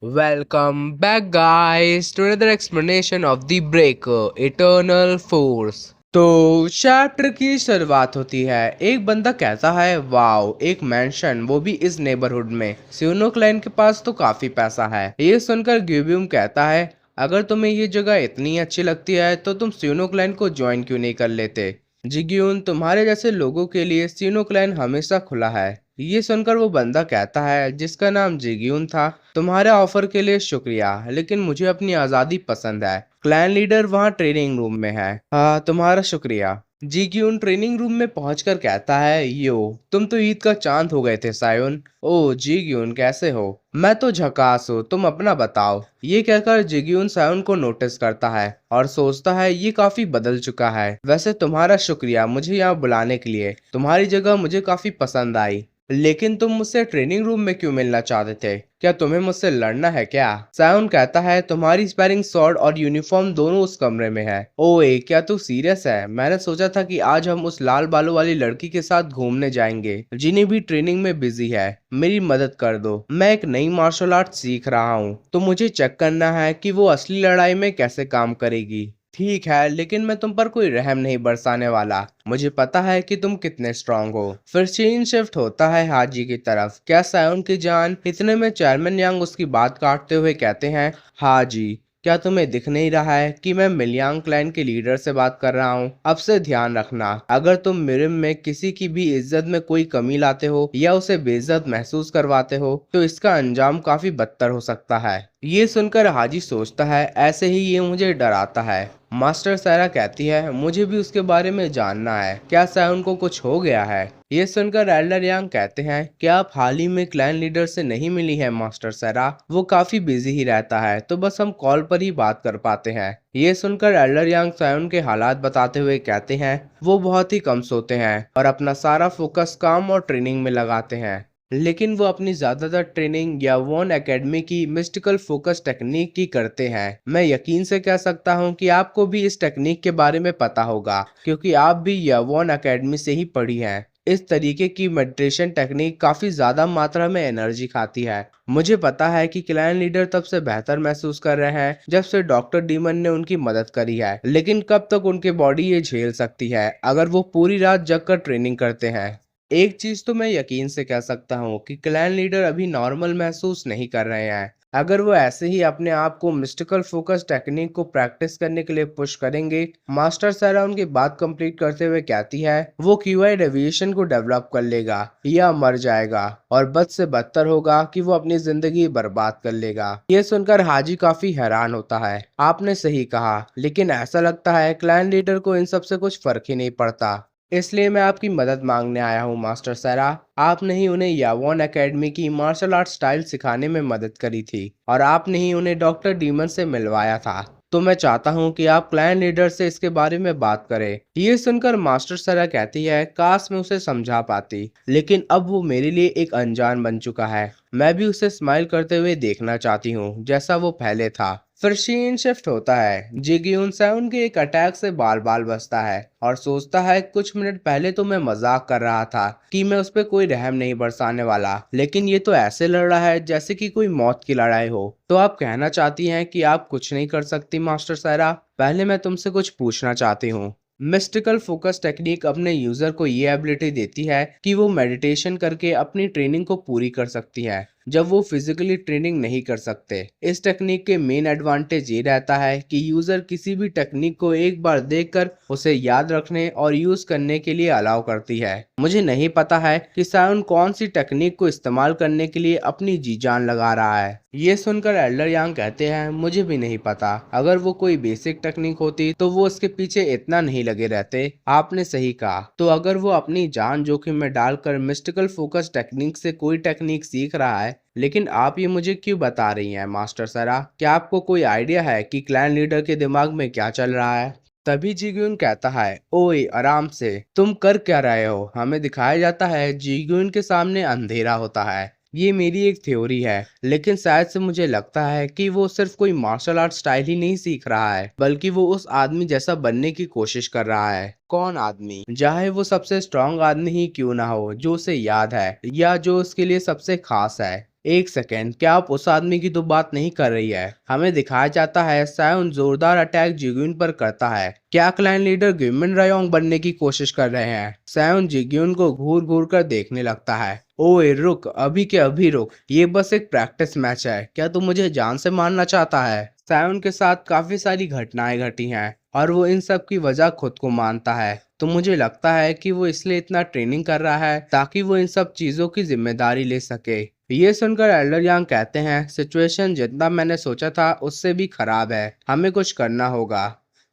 Welcome back guys to another explanation of the Breaker Eternal Force। तो chapter की शुरुआत होती है। एक बंदा कहता है वाओ, एक मैंशन, वो भी इस नेबरहुड में। सियोनो क्लैन के पास तो काफी पैसा है। ये सुनकर ग्यूबियम कहता है अगर तुम्हें ये जगह इतनी अच्छी लगती है तो तुम सियोनो क्लैन को ज्वाइन क्यों नहीं कर लेते। जिग्यून, तुम्हारे जैसे लोगों के लिए सियोनो क्लैन हमेशा खुला है। ये सुनकर वो बंदा कहता है जिसका नाम जिग्यून था, तुम्हारे ऑफर के लिए शुक्रिया, लेकिन मुझे अपनी आज़ादी पसंद है। क्लैन लीडर वहाँ ट्रेनिंग रूम में है। हाँ, तुम्हारा शुक्रिया। जीग्यून ट्रेनिंग रूम में पहुंचकर कहता है यो, तुम तो ईद का चांद हो गए थे सायोन। ओ जीग्यून, कैसे हो? मैं तो झकास हूँ, तुम अपना बताओ। ये कहकर जिग्यून सायोन को नोटिस करता है और सोचता है ये काफी बदल चुका है। वैसे तुम्हारा शुक्रिया मुझे यहाँ बुलाने के लिए, तुम्हारी जगह मुझे काफी पसंद आई। लेकिन तुम मुझसे ट्रेनिंग रूम में क्यों मिलना चाहते थे? क्या तुम्हें मुझसे लड़ना है क्या? सायोन कहता है तुम्हारी स्पैरिंग स्वॉर्ड और यूनिफॉर्म दोनों उस कमरे में है। ओए, क्या तू सीरियस है? मैंने सोचा था कि आज हम उस लाल बालों वाली लड़की के साथ घूमने जाएंगे जिन्हें भी ट्रेनिंग में बिजी है। मेरी मदद कर दो, मैं एक नई मार्शल आर्ट सीख रहा हूँ, तो मुझे चेक करना है कि वो असली लड़ाई में कैसे काम करेगी। ठीक है, लेकिन मैं तुम पर कोई रहम नहीं बरसाने वाला। मुझे पता है कि तुम कितने स्ट्रांग हो। फिर सीन शिफ्ट होता है हाजी की तरफ। क्या सायोन की जान? इतने में चेयरमैन यांग उसकी बात काटते हुए कहते हैं हाजी, क्या तुम्हें दिख नहीं रहा है कि मैं मिलियांग क्लैन के लीडर से बात कर रहा हूँ? अब से ध्यान रखना, अगर तुम मिरिम में किसी की भी इज्जत में कोई कमी लाते हो या उसे बेइज्जत महसूस करवाते हो तो इसका अंजाम काफी बदतर हो सकता है। ये सुनकर हाजी सोचता है ऐसे ही ये मुझे डराता है। मास्टर सारा कहती है मुझे भी उसके बारे में जानना है, क्या सायोन को कुछ हो गया है? ये सुनकर एल्डर यांग कहते हैं क्या आप हाल ही में क्लैन लीडर से नहीं मिली है मास्टर सारा? वो काफी बिजी ही रहता है, तो बस हम कॉल पर ही बात कर पाते हैं। ये सुनकर एल्डर यांग सायोन के हालात बताते हुए कहते हैं वो बहुत ही कम सोते हैं और अपना सारा फोकस काम और ट्रेनिंग में लगाते हैं। लेकिन वो अपनी ज्यादातर ट्रेनिंग या वॉन एकेडमी की मिस्टिकल फोकस टेक्निक की करते हैं। मैं यकीन से कह सकता हूँ कि आपको भी इस टेक्निक के बारे में पता होगा क्योंकि आप भी यवॉन एकेडमी से ही पढ़ी हैं। इस तरीके की मेडिटेशन टेक्निक काफी ज्यादा मात्रा में एनर्जी खाती है। मुझे पता है कि क्लैन लीडर तब से बेहतर महसूस कर रहे हैं जब से डॉक्टर डीमन ने उनकी मदद करी है, लेकिन कब तक उनकी बॉडी ये झेल सकती है अगर वो पूरी रात जग कर ट्रेनिंग करते हैं? एक चीज तो मैं यकीन से कह सकता हूँ कि क्लैन लीडर अभी नॉर्मल महसूस नहीं कर रहे हैं। अगर वो ऐसे ही अपने आप को मिस्टिकल फोकस टेक्निक को प्रैक्टिस करने के लिए पुश करेंगे। मास्टर सारा उनकी बात कंप्लीट करते हुए कहती है वो क्यूआई डेविएशन को डेवलप कर लेगा या मर जाएगा और बद से बदतर होगा कि वो अपनी जिंदगी बर्बाद कर लेगा। ये सुनकर हाजी काफी हैरान होता है। आपने सही कहा, लेकिन ऐसा लगता है क्लैन लीडर को इन सब से कुछ फर्क ही नहीं पड़ता। इसलिए मैं आपकी मदद मांगने आया हूँ मास्टर सरा। आपने ही उन्हें यावॉन एकेडमी की मार्शल आर्ट स्टाइल सिखाने में मदद करी थी और आपने ही उन्हें डॉक्टर डीमन से मिलवाया था। तो मैं चाहता हूँ कि आप क्लैन लीडर से इसके बारे में बात करें। ये सुनकर मास्टर सरा कहती है काश मैं उसे समझा पाती, लेकिन अब वो मेरे लिए एक अनजान बन चुका है। मैं भी उसे स्माइल करते हुए देखना चाहती हूँ जैसा वो पहले था। फिर सीन शिफ्ट होता है। जिग्यून साउन के एक अटैक से बाल बाल बचता है और सोचता है कुछ मिनट पहले तो मैं मजाक कर रहा था कि मैं उस पर कोई रहम नहीं बरसाने वाला, लेकिन ये तो ऐसे लड़ रहा है जैसे कि कोई मौत की लड़ाई हो। तो आप कहना चाहती हैं कि आप कुछ नहीं कर सकती मास्टर सारा? पहले मैं तुमसे कुछ पूछना चाहती हूँ। मिस्टिकल फोकस टेक्निक अपने यूजर को ये एबिलिटी देती है कि वो मेडिटेशन करके अपनी ट्रेनिंग को पूरी कर सकती है जब वो फिजिकली ट्रेनिंग नहीं कर सकते। इस टेक्निक के मेन एडवांटेज ये रहता है कि यूजर किसी भी टेक्निक को एक बार देखकर उसे याद रखने और यूज करने के लिए अलाउ करती है। मुझे नहीं पता है कि सायुन कौन सी टेक्निक को इस्तेमाल करने के लिए अपनी जी जान लगा रहा है। ये सुनकर एल्डर यांग कहते हैं मुझे भी नहीं पता। अगर वो कोई बेसिक टेक्निक होती तो वो उसके पीछे इतना नहीं लगे रहते। आपने सही कहा। तो अगर वो अपनी जान जोखिम में डालकर मिस्टिकल फोकस टेक्निक से कोई टेक्निक सीख रहा है, लेकिन आप ये मुझे क्यों बता रही हैं मास्टर सरा? क्या आपको कोई आइडिया है कि क्लैन लीडर के दिमाग में क्या चल रहा है? तभी जीग्यून कहता है ओए आराम से, तुम कर क्या रहे हो? हमें दिखाया जाता है जीग्यून के सामने अंधेरा होता है। ये मेरी एक थ्योरी है, लेकिन शायद से मुझे लगता है कि वो सिर्फ कोई मार्शल आर्ट स्टाइल ही नहीं सीख रहा है, बल्कि वो उस आदमी जैसा बनने की कोशिश कर रहा है। कौन आदमी? चाहे वो सबसे स्ट्रांग आदमी ही क्यों ना हो जो उसे याद है या जो उसके लिए सबसे खास है। एक सेकेंड, क्या आप उस आदमी की तो बात नहीं कर रही है? हमें दिखाया जाता है सायोन जोरदार अटैक जिग्यून पर करता है। क्या क्लैन लीडर ग्विमिन रायोंग बनने की कोशिश कर रहे हैं? सायोन जिग्यून को घूर घूर कर देखने लगता है। ओए रुक, अभी के अभी रुक, ये बस एक प्रैक्टिस मैच है, क्या तू मुझे जान से मारना चाहता है? सायोन के साथ काफी सारी घटनाएं घटी हैं और वो इन सब की वजह खुद को मानता है। तो मुझे लगता है कि वो इसलिए इतना ट्रेनिंग कर रहा है ताकि वो इन सब चीजों की जिम्मेदारी ले सके। ये सुनकर एल्डर यांग कहते हैं, सिचुएशन जितना मैंने सोचा था उससे भी खराब है, हमें कुछ करना होगा।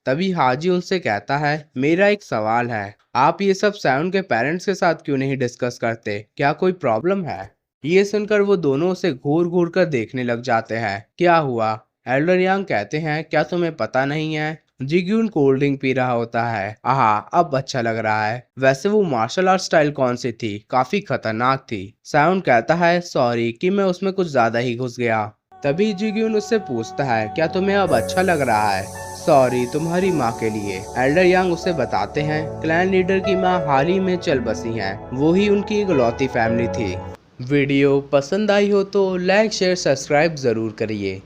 तभी हाजी उनसे कहता है, मेरा एक सवाल है, आप ये सब सायोन के पेरेंट्स के साथ क्यों नहीं डिस्कस करते? क्या कोई प्रॉब्लम है? ये सुनकर वो दोनों उसे घूर घूर कर देखने लग जाते हैं। क्या हुआ? एल्डर यांग कहते हैं, क्या तुम्हें पता नहीं है? जिग्यून कोल्ड ड्रिंक पी रहा होता है। आहा, अब अच्छा लग रहा है। वैसे वो मार्शल आर्ट स्टाइल कौन सी थी? काफी खतरनाक थी। सायोन कहता है, सॉरी कि मैं उसमें कुछ ज्यादा ही घुस गया। तभी जिग्यून उससे पूछता है, क्या तुम्हें अब अच्छा लग रहा है? सॉरी, तुम्हारी माँ के लिए। एल्डर यांग उसे बताते हैं, क्लैन लीडर की माँ हाल ही में चल बसी हैं, वो ही उनकी इकलौती फैमिली थी। वीडियो पसंद आई हो तो लाइक शेयर सब्सक्राइब जरूर करिए।